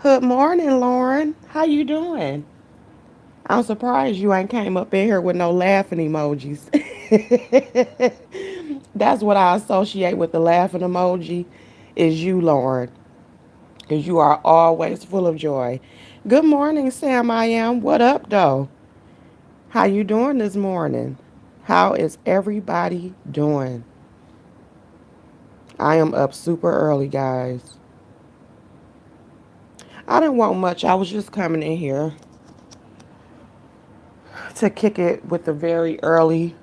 Good morning, Lauren. How you doing? I'm surprised you ain't came up in here with no laughing emojis. That's what I associate with the laughing emoji is you, Lauren, because you are always full of joy. Good morning, Sam. I am. What up, though? How you doing this morning? How is everybody doing? I am up super early, guys. I didn't want much. I was just coming in here to kick it with the very early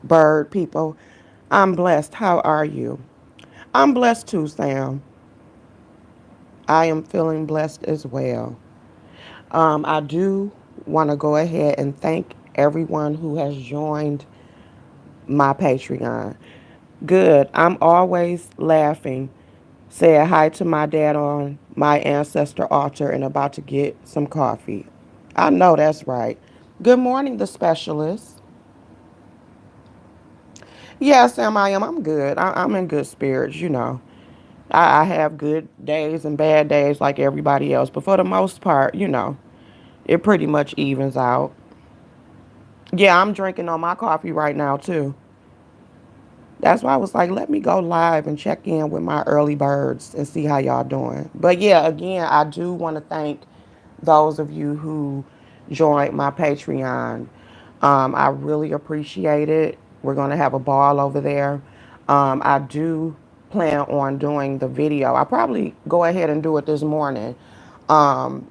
bird people. I'm blessed. How are you? I'm blessed too, Sam. I am feeling blessed as well. I do want to go ahead and thank everyone who has joined my Patreon. Good. I'm always laughing. Said hi to my dad on my ancestor altar and about to get some coffee. I know that's right. Good morning, the specialist. Yes, Sam, I am. I'm good. I'm in good spirits. I have good days and bad days like everybody else, but for the most part, it pretty much evens out. Yeah, I'm drinking on my coffee right now, too. That's why I was like, let me go live and check in with my early birds and see how y'all doing. But yeah, again, I do want to thank those of you who joined my Patreon. I really appreciate it. We're going to have a ball over there. I do plan on doing the video. I'll probably go ahead and do it this morning. Um,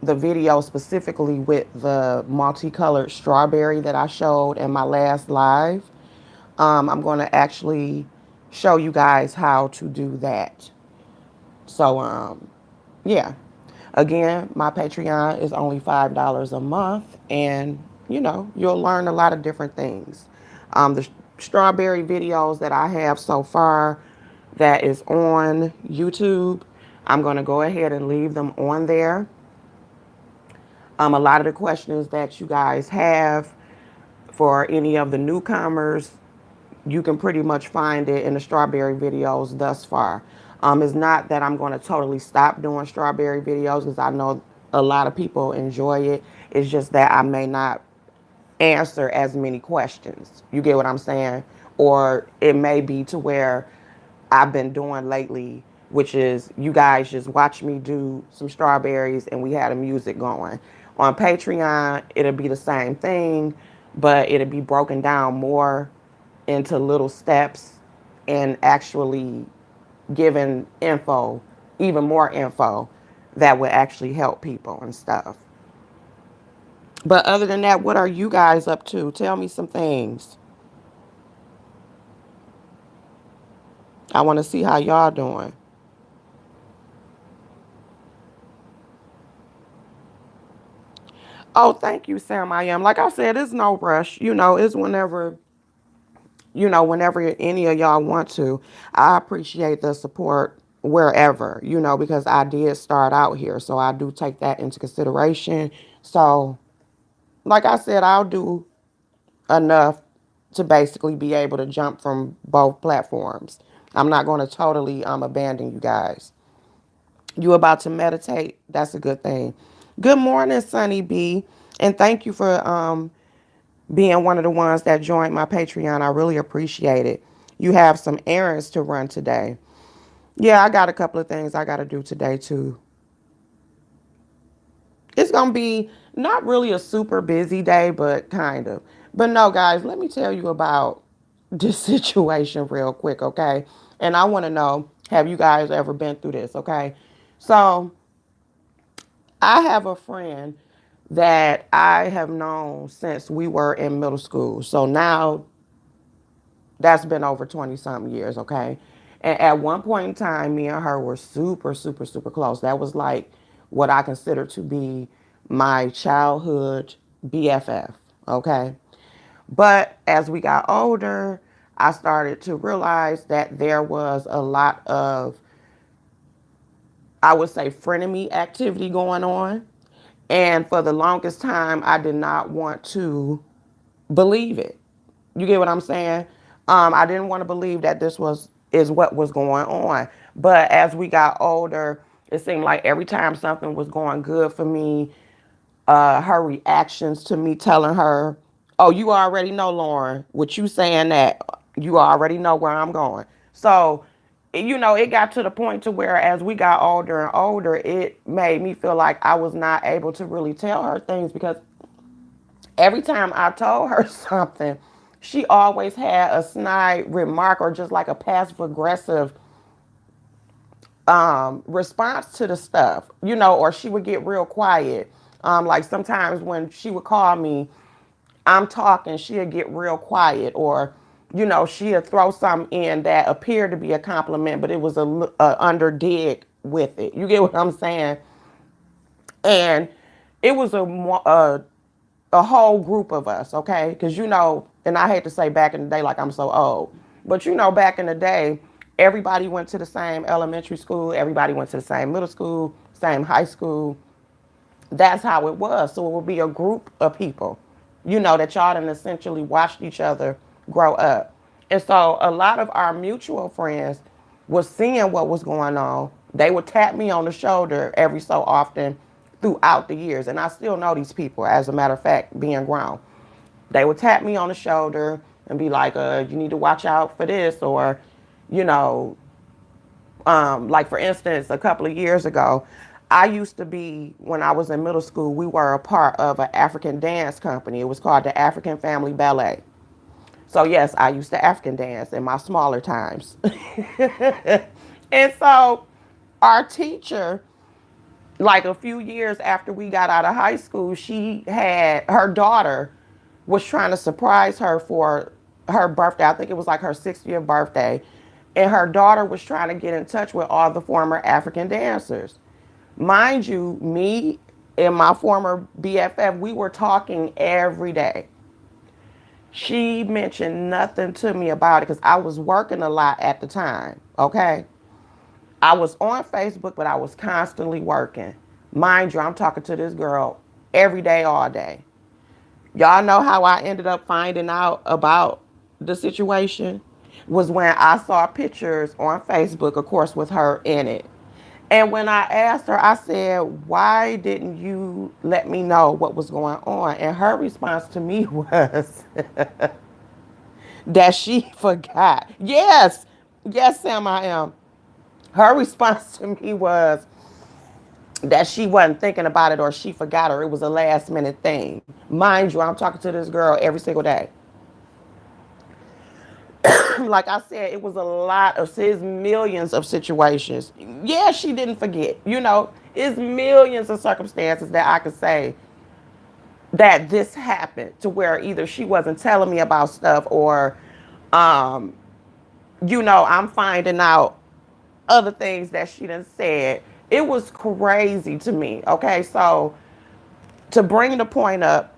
the video specifically with the multicolored strawberry that I showed in my last live. I'm going to actually show you guys how to do that. So, yeah. Again, my Patreon is only $5 a month, and you'll learn a lot of different things. The strawberry videos that I have so far that is on YouTube, I'm going to go ahead and leave them on there. A lot of the questions that you guys have for any of the newcomers, you can pretty much find it in the strawberry videos thus far. It's not that I'm going to totally stop doing strawberry videos because I know a lot of people enjoy it. It's just that I may not answer as many questions. You get what I'm saying? Or it may be to where I've been doing lately, which is you guys just watch me do some strawberries and we had a music going. On Patreon, it'll be the same thing, but it'll be broken down more into little steps and actually giving info, even more info that would actually help people and stuff. But other than that, what are you guys up to? Tell me some things. I want to see how y'all doing. Oh, thank you, Sam. I am. Like I said, it's no rush. It's whenever any of y'all want to. I appreciate the support wherever, because I did start out here. So I do take that into consideration. So, like I said, I'll do enough to basically be able to jump from both platforms. I'm not going to totally abandon you guys. You about to meditate? That's a good thing. Good morning, Sunny B. And thank you for being one of the ones that joined my Patreon. I really appreciate it. You have some errands to run today. Yeah, I got a couple of things I got to do today too. It's going to be not really a super busy day, but kind of. But no, guys, let me tell you about this situation real quick, okay? And I want to know, have you guys ever been through this, okay? So, I have a friend that I have known since we were in middle school. So now that's been over 20 something years, okay? And at one point in time, me and her were super, super, super close. That was like what I consider to be my childhood BFF, okay? But as we got older, I started to realize that there was a lot of, I would say, frenemy activity going on. And for the longest time, I did not want to believe it. You get what I'm saying? I didn't want to believe that this is what was going on. But as we got older, It seemed like every time something was going good for me, her reactions to me telling her, "Oh, you already know, Lauren, what you saying that you already know where I'm going." So, it got to the point to where as we got older and older, it made me feel like I was not able to really tell her things because every time I told her something, she always had a snide remark or just like a passive aggressive response to the stuff, or she would get real quiet. Like sometimes when she would call me, I'm talking, she'd get real quiet, or she'd throw something in that appeared to be a compliment, but it was a under dig with it. You get what I'm saying? And it was a whole group of us, okay? Because and I hate to say back in the day like I'm so old, but back in the day, everybody went to the same elementary school, everybody went to the same middle school, same high school. That's how it was. So it would be a group of people, that y'all done essentially watched each other grow up. And so a lot of our mutual friends was seeing what was going on. They would tap me on the shoulder every so often throughout the years. And I still know these people, as a matter of fact, being grown. They would tap me on the shoulder and be like, you need to watch out for this, or, you know, like for instance, a couple of years ago, I used to be, when I was in middle school, we were a part of an African dance company. It was called the African Family Ballet. So yes, I used to African dance in my smaller times. And so our teacher, like a few years after we got out of high school, she had her daughter was trying to surprise her for her birthday. I think it was like her 60th birthday. And her daughter was trying to get in touch with all the former African dancers. Mind you, me and my former BFF, we were talking every day. She mentioned nothing to me about it because I was working a lot at the time, okay? I was on Facebook, but I was constantly working. Mind you, I'm talking to this girl every day, all day. Y'all know how I ended up finding out about the situation? Was when I saw pictures on Facebook, of course, with her in it. And when I asked her, I said, "Why didn't you let me know what was going on?" And her response to me was that she forgot. Yes, yes, Sam, I am. Her response to me was that she wasn't thinking about it or she forgot or it was a last minute thing. Mind you, I'm talking to this girl every single day. Like I said, it was a lot of his millions of situations. Yeah, she didn't forget. It's millions of circumstances that I could say that this happened to where either she wasn't telling me about stuff or, um, I'm finding out other things that she done said. It was crazy to me. Okay, so to bring the point up,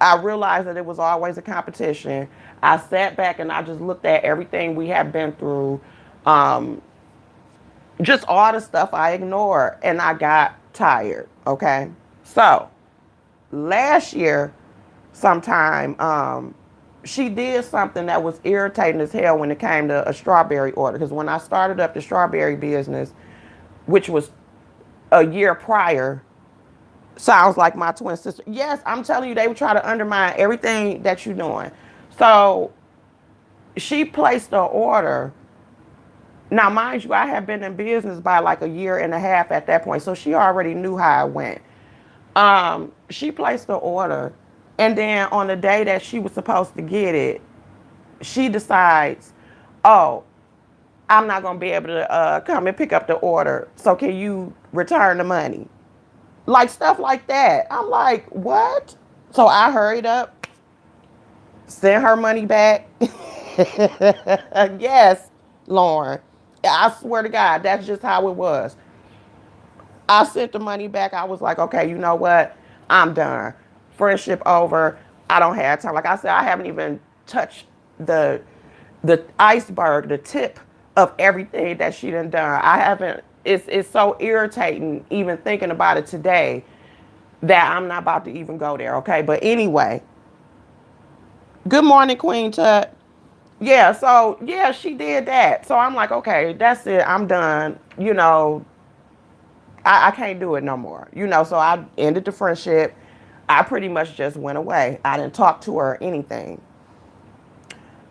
I realized that it was always a competition. I sat back and I just looked at everything we had been through, um, just all the stuff I ignored, and I got tired. Okay, so last year, sometime, she did something that was irritating as hell when it came to a strawberry order. Because when I started up the strawberry business, which was a year prior, sounds like my twin sister. Yes, I'm telling you, they would try to undermine everything that you're doing. So she placed the order. Now, mind you, I had been in business by like a year and a half at that point, so she already knew how it went. She placed the order, and then on the day that she was supposed to get it, she decides, "Oh, I'm not gonna be able to come and pick up the order. So can you return the money?" Like stuff like that. I'm like, what? So I hurried up, sent her money back. Yes, Lauren. I swear to God, that's just how it was. I sent the money back. I was like, okay, you know what? I'm done. Friendship over. I don't have time. Like I said, I haven't even touched the the iceberg, the tip of everything that she done. I haven't. It's so irritating even thinking about it today that I'm not about to even go there. Okay, but anyway, good morning, Queen Tut. Yeah, so yeah, she did that. So I'm like, okay, that's it. I'm done. I can't do it no more. So I ended the friendship. I pretty much just went away. I didn't talk to her or anything.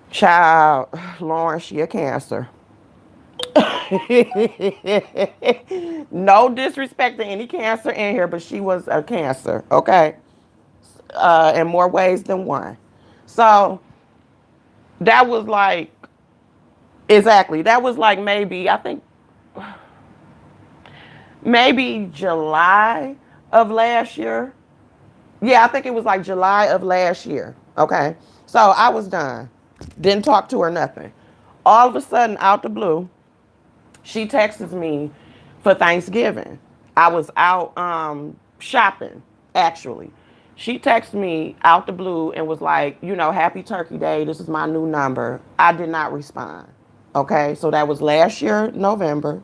Child, Lauren, she a Cancer. No disrespect to any Cancer in here, but she was a Cancer, okay? In more ways than one. So that was like, exactly, that was like maybe, I think, maybe July of last year. Yeah, I think it was like July of last year. Okay. So I was done. Didn't talk to her, nothing. All of a sudden, out the blue, she texts me for Thanksgiving. I was out shopping, actually. She texted me out the blue and was like, happy Turkey Day. This is my new number. I did not respond. Okay. So that was last year, November.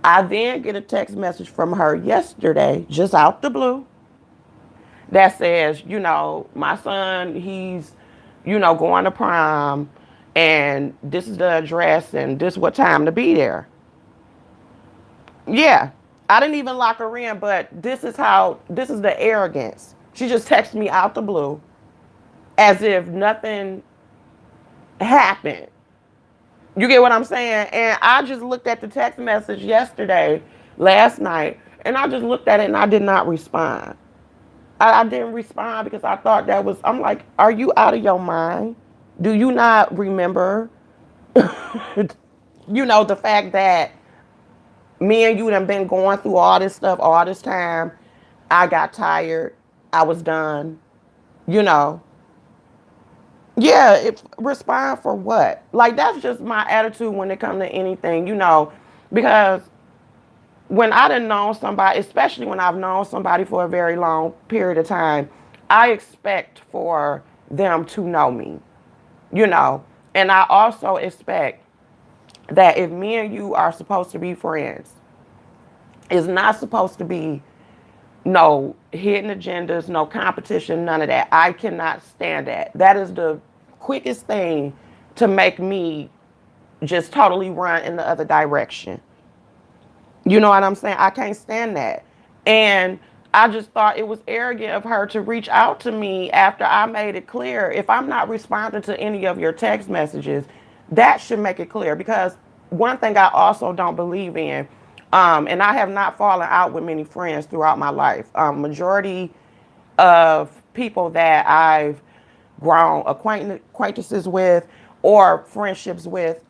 I then get a text message from her yesterday, just out the blue, that says, my son, he's, going to prom, and this is the address, and this is what time to be there. Yeah, I didn't even lock her in, but this is the arrogance. She just texted me out the blue as if nothing happened. You get what I'm saying? And I just looked at the text message yesterday, last night, and I just looked at it and I did not respond. I didn't respond because I thought I'm like, are you out of your mind? Do you not remember, the fact that me and you done been going through all this stuff all this time? I got tired. I was done. You know. Yeah, respond for what? Like, that's just my attitude when it comes to anything, because when I done known somebody, especially when I've known somebody for a very long period of time, I expect for them to know me, you know. And I also expect that if me and you are supposed to be friends, it's not supposed to be no hidden agendas, no competition, none of that. I cannot stand that. That is the quickest thing to make me just totally run in the other direction. You know what I'm saying? I can't stand that. And I just thought it was arrogant of her to reach out to me after I made it clear. If I'm not responding to any of your text messages, that should make it clear. Because one thing I also don't believe in, and I have not fallen out with many friends throughout my life. Majority of people that I've grown acquaintances with or friendships with,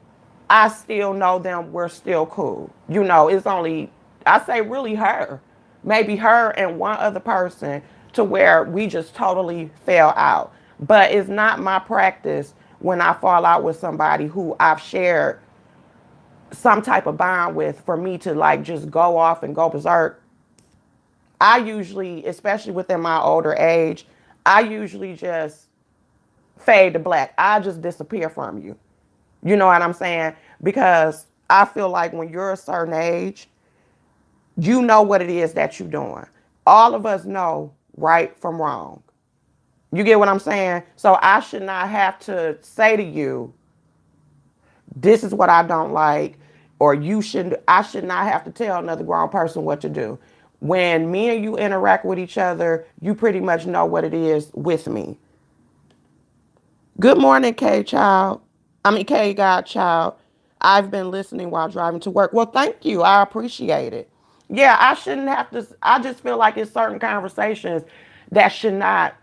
I still know them. We're still cool. It's only, I say really her, maybe her and one other person to where we just totally fell out. But it's not my practice when I fall out with somebody who I've shared some type of bond with for me to like just go off and go berserk. I usually, especially within my older age, I usually just fade to black. I just disappear from you. You know what I'm saying? Because I feel like when you're a certain age, you know what it is that you're doing. All of us know right from wrong. You get what I'm saying? So I should not have to say to you, this is what I don't like, or I should not have to tell another grown person what to do. When me and you interact with each other, you pretty much know what it is with me. Good morning, K Godchild. I've been listening while driving to work. Well, thank you. I appreciate it. Yeah, I shouldn't have to. I just feel like it's certain conversations that should not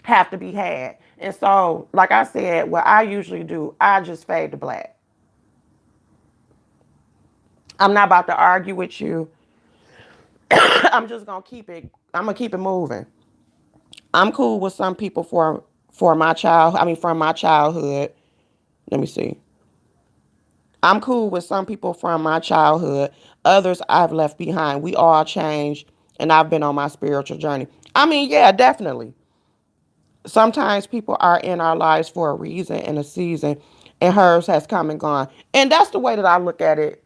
have to be had. And so, like I said, what I usually do, I just fade to black. I'm not about to argue with you. I'm just gonna keep it. I'm gonna keep it moving. I'm cool with some people for my child. I mean, from my childhood. Let me see. I'm cool with some people from my childhood. Others I've left behind. We all change, and I've been on my spiritual journey. I mean, yeah, definitely. Sometimes people are in our lives for a reason and a season, and hers has come and gone. And that's the way that I look at it,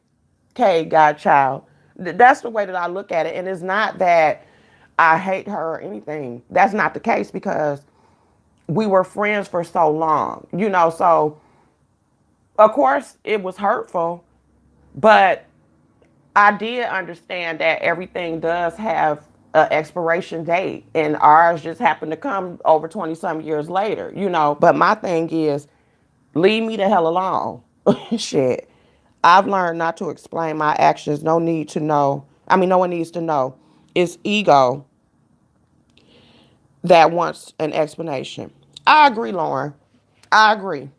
K, Godchild. That's the way that I look at it. And it's not that I hate her or anything. That's not the case because we were friends for so long, So, of course, it was hurtful, but I did understand that everything does have an expiration date, and ours just happened to come over 20 some years later, you know. But my thing is, leave me the hell alone. Shit. I've learned not to explain my actions. No need to know. I mean, no one needs to know. It's ego that wants an explanation. I agree, Lauren. I agree.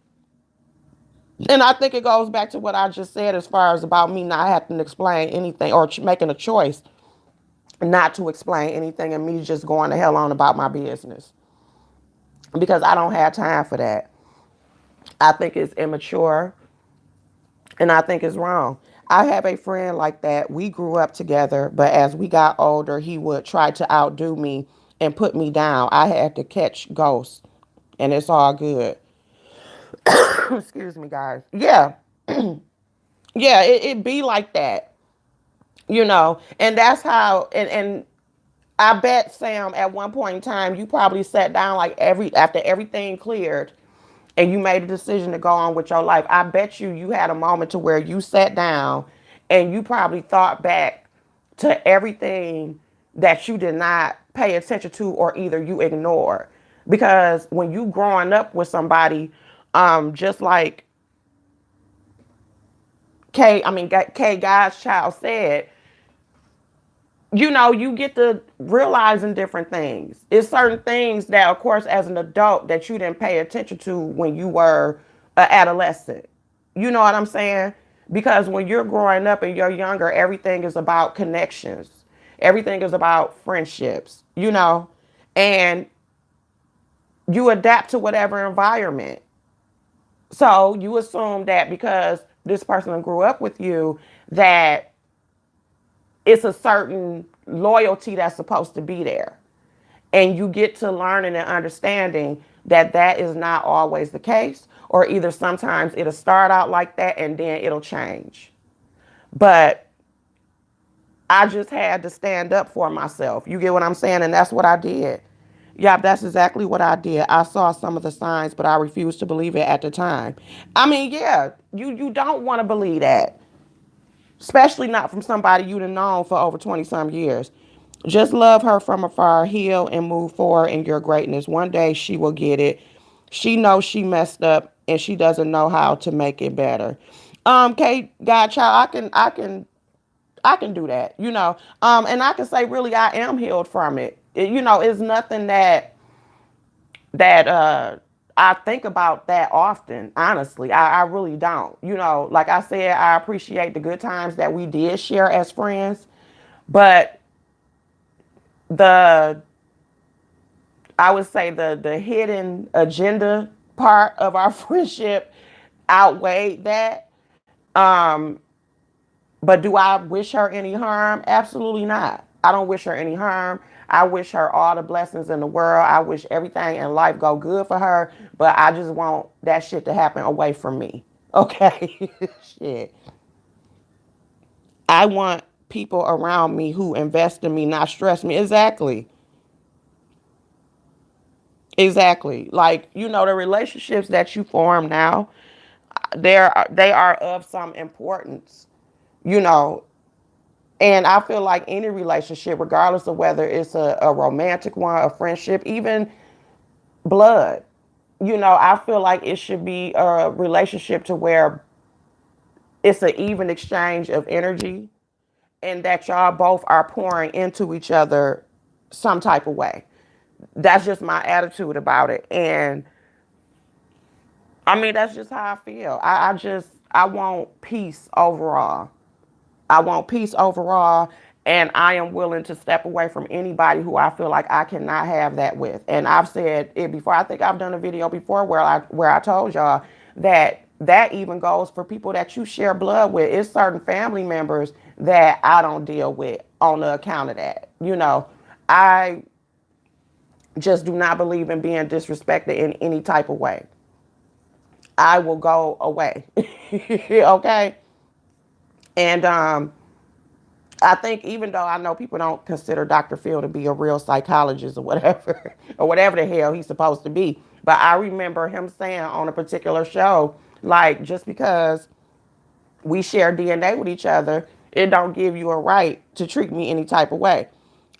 And I think it goes back to what I just said as far as about me not having to explain anything or making a choice not to explain anything and me just going the hell on about my business because I don't have time for that. I think it's immature and I think it's wrong. I have a friend like that. We grew up together, but as we got older, he would try to outdo me and put me down. I had to catch ghosts, and it's all good. Excuse me, guys. Yeah, yeah, it be like that, you know, and that's how. And I bet Sam, at one point in time, you probably sat down like every after everything cleared, and you made a decision to go on with your life. I bet you had a moment to where you sat down, and you probably thought back to everything that you did not pay attention to or either you ignored. Because when you growing up with somebody, just like Kay God's child said, you know, you get to realizing different things. It's certain things that, of course, as an adult, that you didn't pay attention to when you were an adolescent. You know what I'm saying? Because when you're growing up and you're younger, everything is about connections. Everything is about friendships, you know, and you adapt to whatever environment. So you assume that because this person grew up with you, that it's a certain loyalty that's supposed to be there. And you get to learning and understanding that that is not always the case, or either sometimes it'll start out like that and then it'll change. But I just had to stand up for myself. You get what I'm saying? And that's what I did. Yeah, that's exactly what I did. I saw some of the signs, but I refused to believe it at the time. I mean, yeah, you don't want to believe that, especially not from somebody you've known for over 20 some years. Just love her from afar, heal, and move forward in your greatness. One day she will get it. She knows she messed up and she doesn't know how to make it better. Kate, Godchild, I can do that, you know. And I can say really I am healed from it. You know, it's nothing that I think about that often, honestly. I really don't. You know, like I said, I appreciate the good times that we did share as friends, but the I would say the hidden agenda part of our friendship outweighed that. Um, but do I wish her any harm? Absolutely not. I don't wish her any harm. I wish her all the blessings in the world. I wish everything in life go good for her. But I just want that shit to happen away from me. Okay? Shit. I want people around me who invest in me, not stress me. Exactly. Exactly. Like, you know, the relationships that you form now, they are of some importance, you know. And I feel like any relationship, regardless of whether it's a romantic one, a friendship, even blood, you know, I feel like it should be a relationship to where it's an even exchange of energy and that y'all both are pouring into each other some type of way. That's just my attitude about it. And I mean, that's just how I feel. I want peace overall. I want peace overall, and I am willing to step away from anybody who I feel like I cannot have that with. And I've said it before. I think I've done a video before where I told y'all that that even goes for people that you share blood with. It's certain family members that I don't deal with on the account of that. You know, I just do not believe in being disrespected in any type of way. I will go away. Okay? And I think even though I know people don't consider Dr. Phil to be a real psychologist or whatever, or whatever the hell he's supposed to be, but I remember him saying on a particular show, like, just because we share DNA with each other, It don't give you a right to treat me any type of way.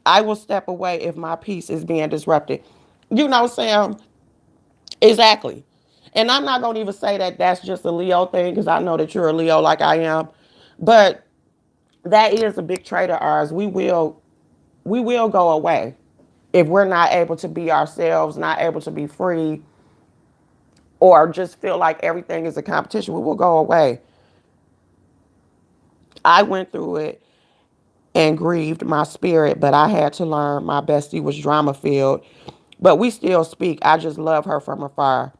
I will step away if my peace is being disrupted. You know, Sam? Exactly. And I'm not going to even say that that's just a Leo thing because I know that you're a Leo like I am. But that is a big trait of ours. We will go away if we're not able to be ourselves, not able to be free, or just feel like everything is a competition. We will go away. I went through it and grieved my spirit, but I had to learn my bestie was drama filled. But we still speak. I just love her from afar.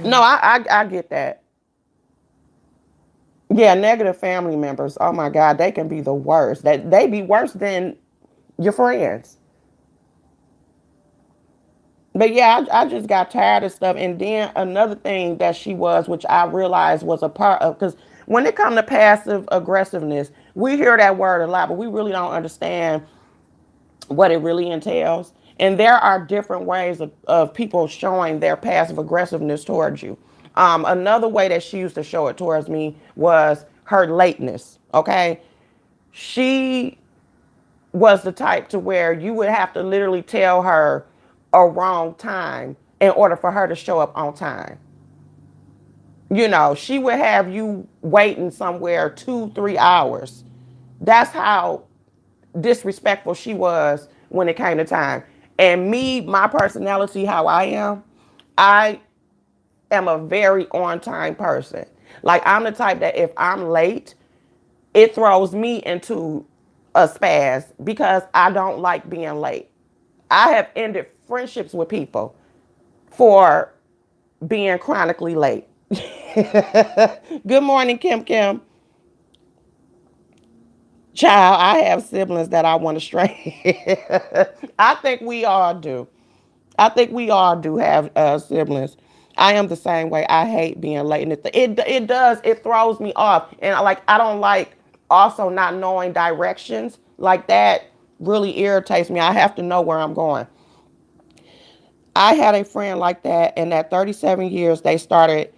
No, I get that. Yeah, negative family members. Oh my God, they can be the worst. That they be worse than your friends. But yeah, I just got tired of stuff. And then another thing that she was, which I realized was a part of, because when it comes to passive aggressiveness, we hear that word a lot, but we really don't understand what it really entails. And there are different ways of people showing their passive aggressiveness towards you. Another way that she used to show it towards me was her lateness. Okay. She was the type to where you would have to literally tell her a wrong time in order for her to show up on time. You know, she would have you waiting somewhere 2, 3 hours. That's how disrespectful she was when it came to time. And me, my personality, how I am a very on time person. Like, I'm the type that if I'm late, it throws me into a spaz because I don't like being late. I have ended friendships with people for being chronically late. Good morning, Kim Kim. Child, I have siblings that I want to strain. I think we all do. I think we all do have siblings. I am the same way. I hate being late, and it does, it throws me off, and I don't like also not knowing directions like that. Really irritates me. I have to know where I'm going. I had a friend like that, and at 37 years, they started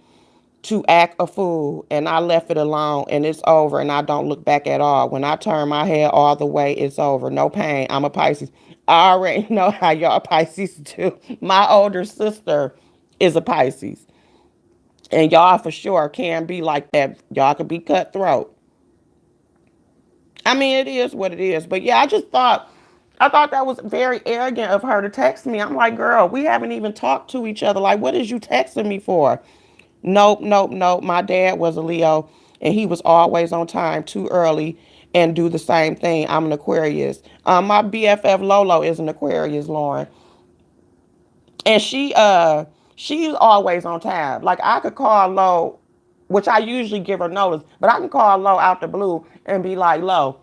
to act a fool, and I left it alone, and it's over, and I don't look back at all. When I turn my head all the way, it's over. No pain. I'm a Pisces. I already know how y'all Pisces do. My older sister is a Pisces, and y'all for sure can be like that. Y'all can be cutthroat. I mean, it is what it is. But yeah, I thought that was very arrogant of her to text me. I'm like, girl, we haven't even talked to each other. Like, what is you texting me for? Nope, nope, nope. My dad was a Leo, and he was always on time, too early, and do the same thing. I'm an Aquarius. My BFF Lolo is an Aquarius, Lauren, and she's always on time. Like, I could call Lo, which I usually give her notice, but I can call Lo out the blue and be like, Lo,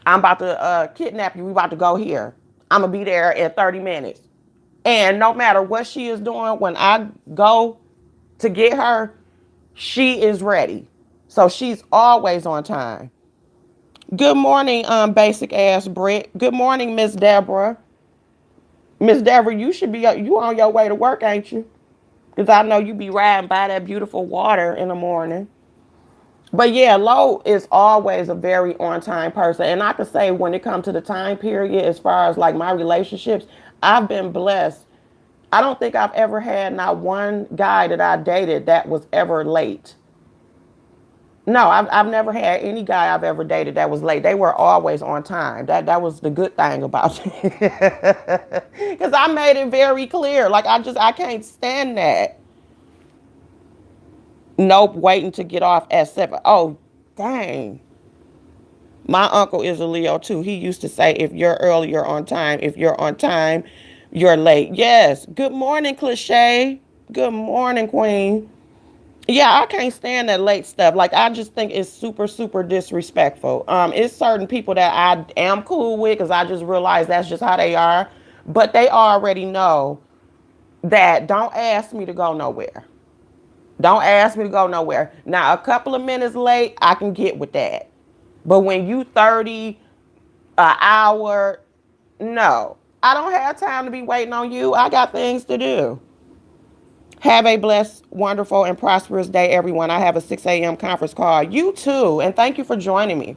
I'm about to kidnap you. We about to go here. I'm gonna be there in 30 minutes. And no matter what she is doing, when I go to get her, she is ready. So she's always on time. Good morning, basic ass Britt. Good morning, Miss Deborah. Miss Deborah, you should be you on your way to work, ain't you? Because I know you be riding by that beautiful water in the morning. But yeah, Lo is always a very on time person. And I could say when it comes to the time period, as far as like my relationships, I've been blessed. I don't think I've ever had not one guy that I dated that was ever late. No, I've never had any guy I've ever dated that was late. They were always on time. That was the good thing about it. Because I made it very clear. Like, I can't stand that. Nope, waiting to get off at 7. Oh, dang. My uncle is a Leo too. He used to say, if you're early, you're on time. If you're on time, you're late. Yes. Good morning, cliche. Good morning, Queen. Yeah, I can't stand that late stuff. Like, I just think it's super, super disrespectful. It's certain people that I am cool with because I just realize that's just how they are. But they already know that don't ask me to go nowhere. Don't ask me to go nowhere. Now, a couple of minutes late, I can get with that. But when you 30, an hour, no. I don't have time to be waiting on you. I got things to do. Have a blessed, wonderful, and prosperous day, everyone. I have a 6 a.m. conference call. You too. And thank you for joining me.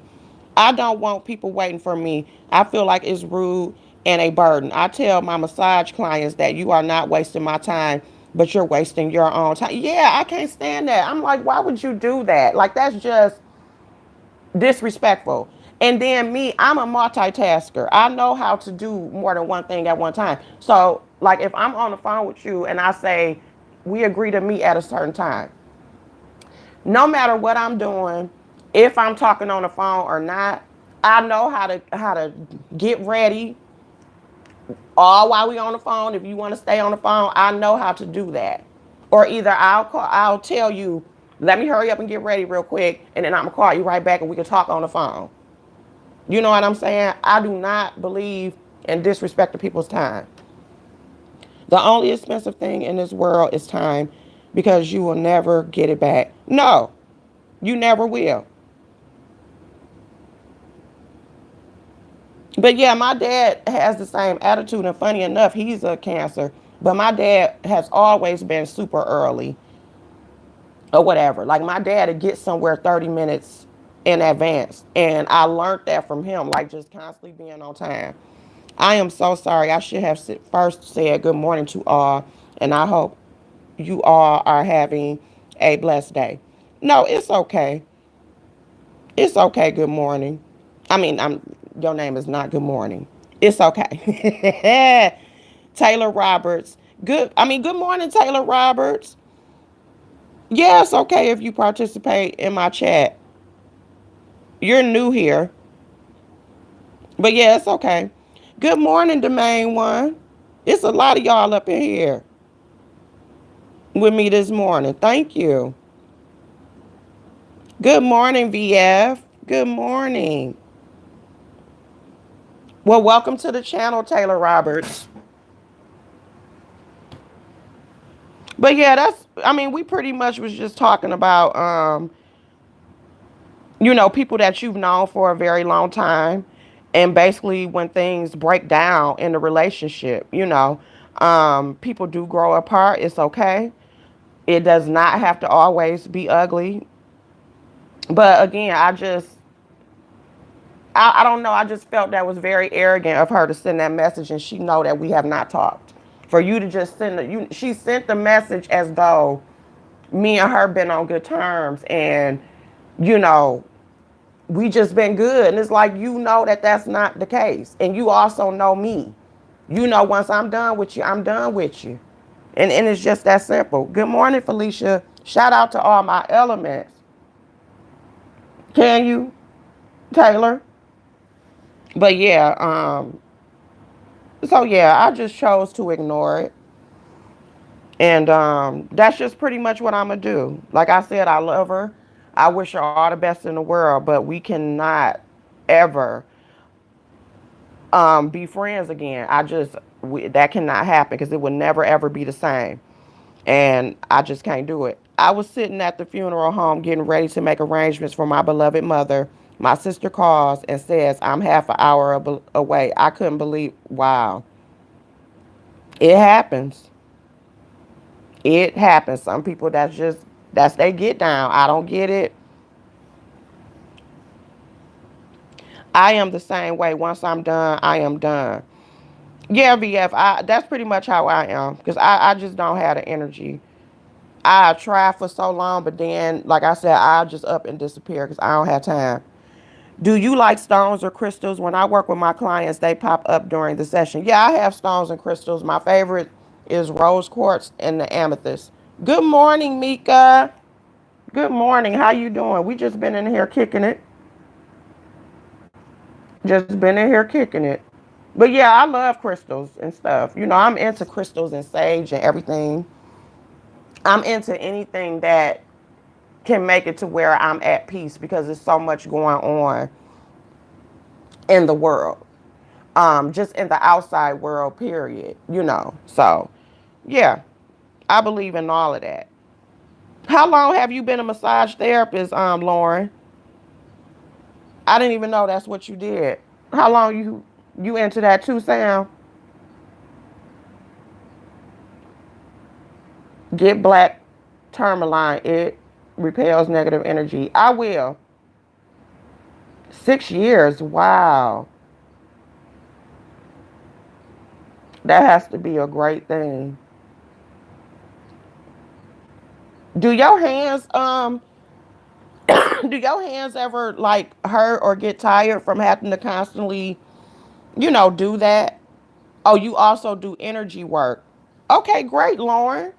I don't want people waiting for me. I feel like it's rude and a burden. I tell my massage clients that you are not wasting my time, but you're wasting your own time. Yeah, I can't stand that. I'm like, why would you do that? Like, that's just disrespectful. And then me, I'm a multitasker. I know how to do more than one thing at one time. So, like, if I'm on the phone with you and I say, we agree to meet at a certain time, no matter what I'm doing, if I'm talking on the phone or not, I know how to get ready all while we on the phone. If you want to stay on the phone, I know how to do that. Or either I'll tell you, let me hurry up and get ready real quick, and then I'm gonna call you right back and we can talk on the phone. You know what I'm saying? I do not believe in disrespecting people's time. The only expensive thing in this world is time, because you will never get it back. No, you never will. But yeah, my dad has the same attitude, and funny enough, he's a Cancer. But my dad has always been super early or whatever. Like, my dad would get somewhere 30 minutes in advance. And I learned that from him, like, just constantly being on time. I am so sorry. I should have first said good morning to all, and I hope you all are having a blessed day. No, it's okay. It's okay. Good morning. I mean, your name is not good morning. It's okay. Taylor Roberts. Good morning, Taylor Roberts. Yeah, it's okay if you participate in my chat. You're new here. But yeah, it's okay. Good morning, the main one. It's a lot of y'all up in here with me this morning. Thank you. Good morning, VF. Good morning. Well, welcome to the channel, Taylor Roberts. But yeah, we pretty much was just talking about people that you've known for a very long time, and basically when things break down in the relationship, people do grow apart. It's okay. It does not have to always be ugly. But again, I don't know. I just felt that was very arrogant of her to send that message, and she know that we have not talked. For you to just she sent the message as though me and her been on good terms, and you know we just been good. And it's like, that that's not the case, and you also know me. Once I'm done with you, I'm done with you, and it's just that simple. Good morning, Felicia. Shout out to all my elements. Can you, Taylor? But yeah, so yeah, I just chose to ignore it. And that's just pretty much what I'm gonna do. Like I said, I love her. I wish her all the best in the world, but we cannot ever be friends again. That cannot happen, because it will never ever be the same. And I just can't do it. I was sitting at the funeral home getting ready to make arrangements for my beloved mother. My sister calls and says I'm half an hour away. I couldn't believe, wow. It happens. It happens. Some people, that's they get down. I don't get it. I am the same way. Once I'm done, I am done. Yeah, VF. That's pretty much how I am, because I just don't have the energy. I tried for so long, but then, like I said, I'll just up and disappear because I don't have time. Do you like stones or crystals? When I work with my clients, they pop up during the session. Yeah, I have stones and crystals. My favorite is rose quartz and the amethyst. Good morning, Mika. Good morning. How you doing? We just been in here kicking it. Just been in here kicking it. But yeah, I love crystals and stuff. I'm into crystals and sage and everything. I'm into anything that can make it to where I'm at peace, because there's so much going on in the world. Just in the outside world, period. So yeah, I believe in all of that. How long have you been a massage therapist, Lauren? I didn't even know that's what you did. How long you into that too, Sam? Get black tourmaline. It repels negative energy. I will. 6 years. Wow. That has to be a great thing. Do your hands do your hands ever like hurt or get tired from having to constantly, do that? Oh, you also do energy work. Okay, great, Lauren.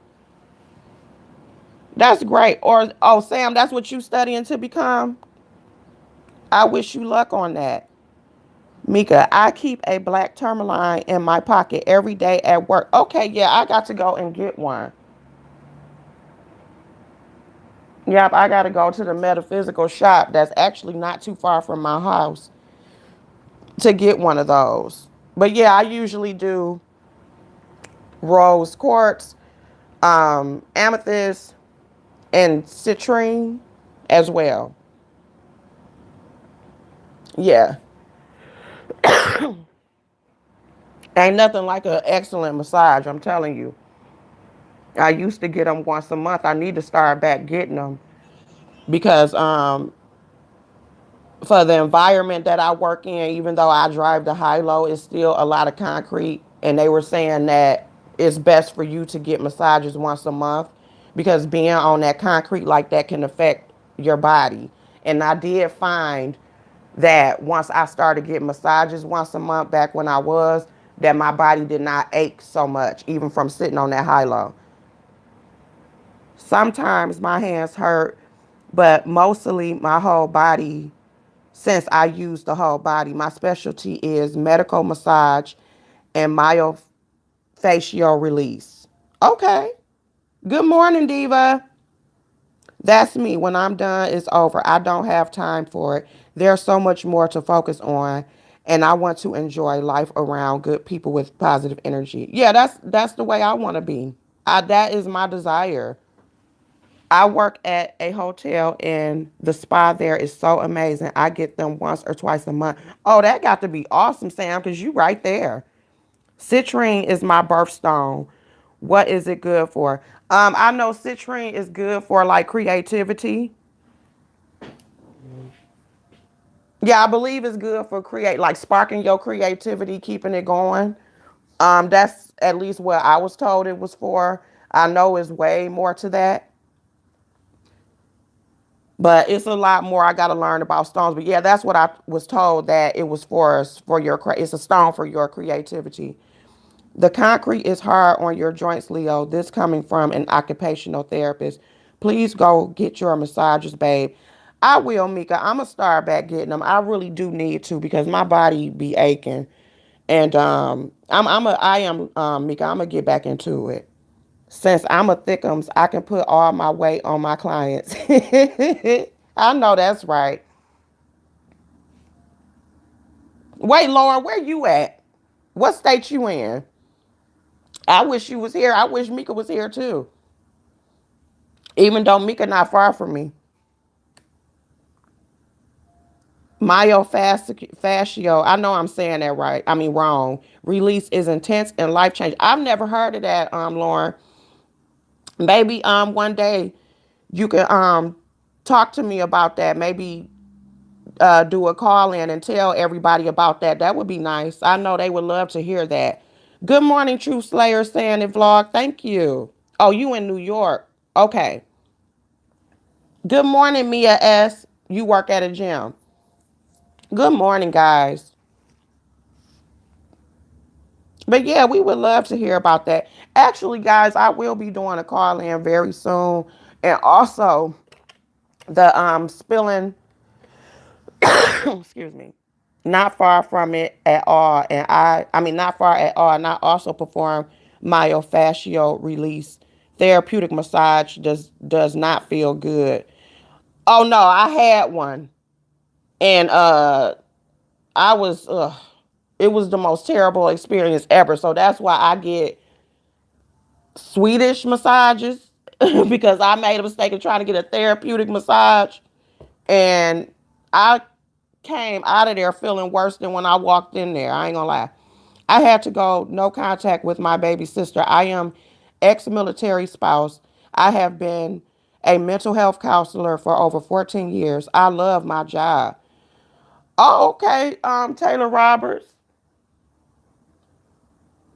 That's great. Or oh, Sam, that's what you studying to become? I wish you luck on that. Mika, I keep a black tourmaline in my pocket every day at work. Okay, yeah, I got to go and get one. Yep, I got to go to the metaphysical shop that's actually not too far from my house to get one of those. But yeah, I usually do rose quartz, amethyst, and citrine as well. Yeah, ain't nothing like an excellent massage. I'm telling you. I used to get them once a month. I need to start back getting them because for the environment that I work in, even though I drive the high low, it's still a lot of concrete. And they were saying that it's best for you to get massages once a month because being on that concrete like that can affect your body. And I did find that once I started getting massages once a month back when I was, that my body did not ache so much, even from sitting on that high low. Sometimes my hands hurt, but mostly my whole body. Since I use the whole body, my specialty is medical massage and myofascial release. Okay. Good morning, Diva. That's me. When I'm done, it's over. I don't have time for it. There's so much more to focus on, and I want to enjoy life around good people with positive energy. Yeah, that's the way I want to be. That is my desire. I work at a hotel and the spa there is so amazing. I get them once or twice a month. Oh, that got to be awesome, Sam, because you right there. Citrine is my birthstone. What is it good for? I know citrine is good for like creativity. Yeah, I believe it's good for like sparking your creativity, keeping it going. That's at least what I was told it was for. I know it's way more to that. But it's a lot more I got to learn about stones. But yeah, that's what I was told that it was for your it's a stone for your creativity. The concrete is hard on your joints, Leo. This coming from an occupational therapist. Please go get your massages, babe. I will, Mika. I'm gonna start back getting them. I really do need to because my body be aching, and I am Mika. I'm gonna get back into it. Since I'm a thickums, I can put all my weight on my clients. I know that's right. Wait, Lauren, where you at? What state you in? I wish you was here. I wish Mika was here too. Even though Mika not far from me. Myofascio. I know I'm saying that right. I mean wrong. Release is intense and life changing. I've never heard of that, Lauren. Maybe one day you can talk to me about that. Maybe do a call in and tell everybody about that. That would be nice. I know they would love to hear that. Good morning, Truth Slayer, saying it vlog. Thank you. Oh, you in New York. Okay. Good morning, Mia S. You work at a gym. Good morning, guys. But yeah, we would love to hear about that. Actually, guys, I will be doing a call in very soon. And also the spilling excuse me, not far from it at all. And I mean, not far at all. And I also perform myofascial release. Therapeutic massage does not feel good. Oh no, I had one, and I was it was the most terrible experience ever. So that's why I get Swedish massages because I made a mistake of trying to get a therapeutic massage, and I came out of there feeling worse than when I walked in there. I ain't gonna lie. I had to go no contact with my baby sister. I am ex-military spouse. I have been a mental health counselor for over 14 years. I love my job. Oh, okay, Taylor Roberts.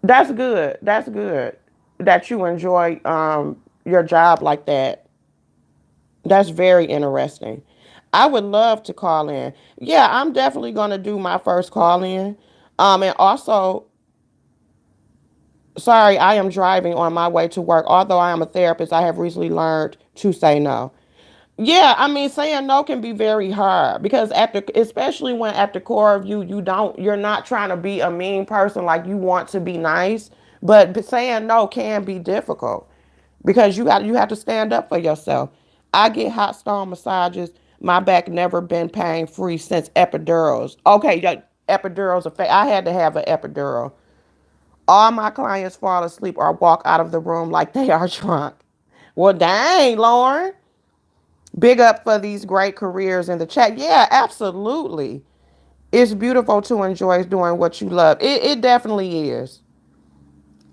That's good. That's good that you enjoy your job like that. That's very interesting. I would love to call in. Yeah, I'm definitely going to do my first call in. And also, sorry, I am driving on my way to work. Although I am a therapist, I have recently learned to say no. Yeah, I mean, saying no can be very hard because especially when at the core of you, you're not trying to be a mean person, like you want to be nice, but saying no can be difficult because you have to stand up for yourself. I get hot stone massages. My back never been pain free since epidurals. Okay, yeah, epidurals effect. I had to have an epidural. All my clients fall asleep or walk out of the room like they are drunk. Well, dang, Lauren. Big up for these great careers in the chat. Yeah, absolutely. It's beautiful to enjoy doing what you love. It definitely is.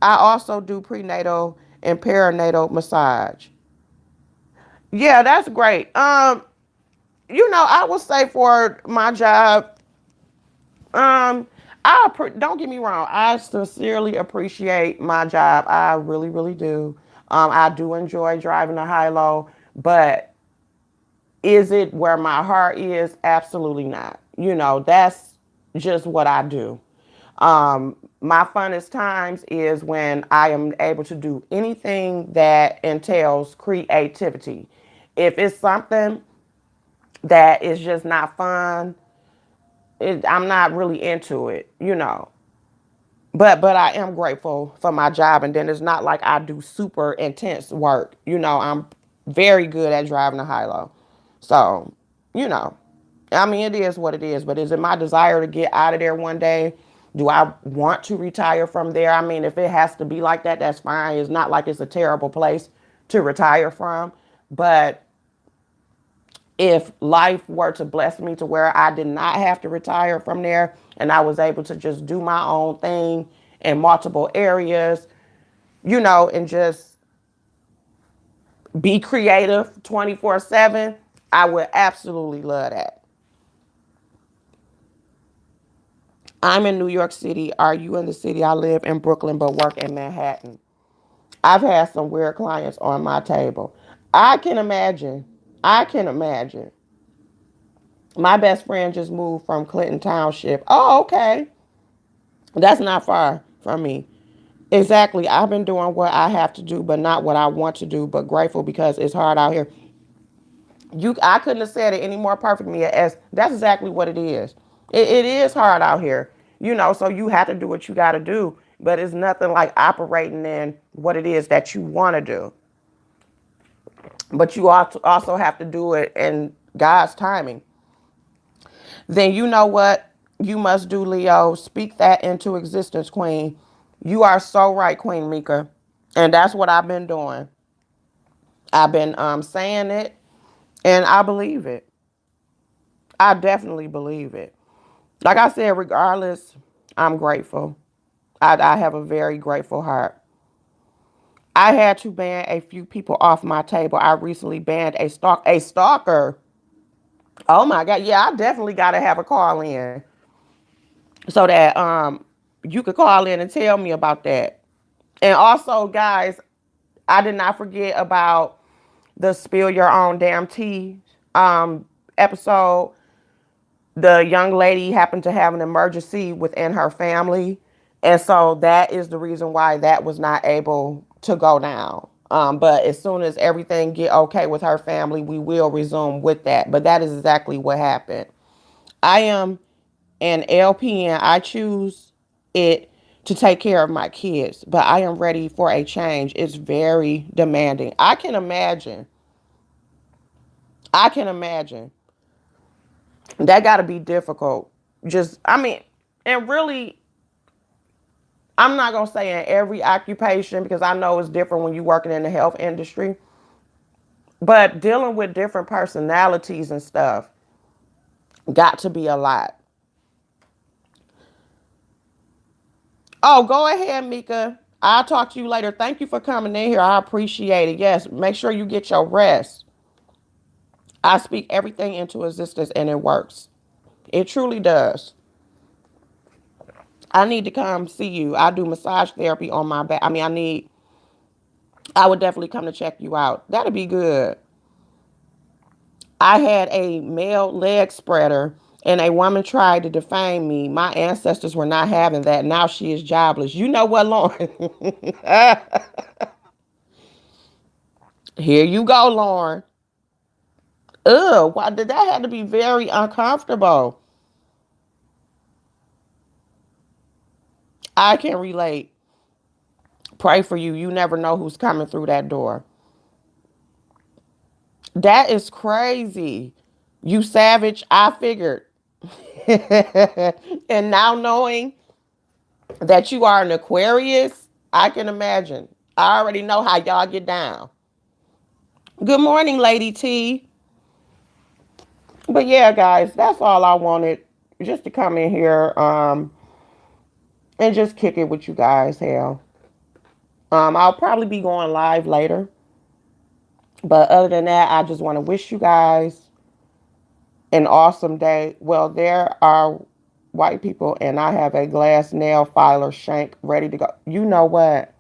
I also do prenatal and perinatal massage. Yeah, that's great. I would say for my job, um, don't get me wrong. I sincerely appreciate my job. I really, really do. I do enjoy driving a high low, but is it where my heart is? Absolutely not. That's just what I do. My funnest times is when I am able to do anything that entails creativity. If it's something that is just not fun, I'm not really into it. But I am grateful for my job, and then it's not like I do super intense work. I'm very good at driving a high low, so you know, I mean, it is what it is. But is it my desire to get out of there one day? Do I want to retire from there? I mean, if it has to be like that, that's fine. It's not like it's a terrible place to retire from, but if life were to bless me to where I did not have to retire from there and I was able to just do my own thing in multiple areas, and just be creative 24/7, I would absolutely love that. I'm in New York City. Are you in the city? I live in Brooklyn but work in Manhattan. I've had some weird clients on my table. I can imagine. I can imagine. My best friend just moved from Clinton Township. Oh, okay. That's not far from me. Exactly. I've been doing what I have to do, but not what I want to do, but grateful because it's hard out here. I couldn't have said it any more perfectly as that's exactly what it is. It is hard out here. So you have to do what you got to do, but it's nothing like operating in what it is that you want to do. But you also have to do it in God's timing. Then you know what you must do, Leo. Speak that into existence, Queen. You are so right, Queen Mika. And that's what I've been doing. I've been saying it, and I believe it. I definitely believe it. Like I said, regardless, I'm grateful. I have a very grateful heart. I had to ban a few people off my table. I recently banned a stalker. Oh my God. Yeah, I definitely got to have a call in so that you could call in and tell me about that. And also, guys, I did not forget about the spill your own damn tea episode. The young lady happened to have an emergency within her family, and so that is the reason why that was not able to go down. But as soon as everything get okay with her family, we will resume with that. But that is exactly what happened. I am an LPN. I choose it to take care of my kids, but I am ready for a change. It's very demanding. I can imagine. I can imagine. That got to be difficult. I mean, and really, I'm not going to say in every occupation because I know it's different when you're working in the health industry, but dealing with different personalities and stuff got to be a lot. Oh, go ahead, Mika. I'll talk to you later. Thank you for coming in here. I appreciate it. Yes, make sure you get your rest. I speak everything into existence and it works. It truly does. I need to come see you. I do massage therapy on my back. I would definitely come to check you out. That'd be good. I had a male leg spreader and a woman tried to defame me. My ancestors were not having that. Now she is jobless. You know what, Lauren? Here you go, Lauren. Ugh, why did that have to be very uncomfortable? I can relate. Pray for you. You never know who's coming through that door. That is crazy. You savage. I figured. And now knowing that you are an Aquarius, I can imagine. I already know how y'all get down. Good morning, Lady T. But yeah, guys, that's all I wanted. Just to come in here and just kick it with you guys. Hell. I'll probably be going live later. But other than that, I just want to wish you guys an awesome day. Well, there are white people, and I have a glass nail filer shank ready to go. You know what?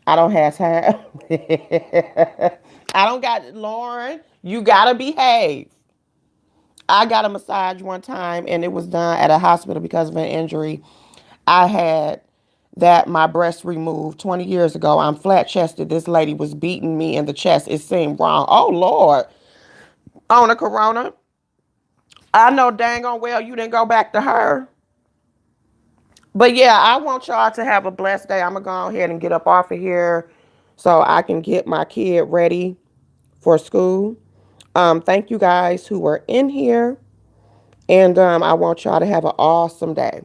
I don't have time. I don't got Lauren. You gotta behave. I got a massage one time, and it was done at a hospital because of an injury. I had that my breast removed 20 years ago. I'm flat chested. This lady was beating me in the chest. It seemed wrong. Oh Lord, on a corona. I know dang on well you didn't go back to her. But yeah, I want y'all to have a blessed day. I'm gonna go ahead and get up off of here so I can get my kid ready for school. Thank you guys who were in here. And I want y'all to have an awesome day.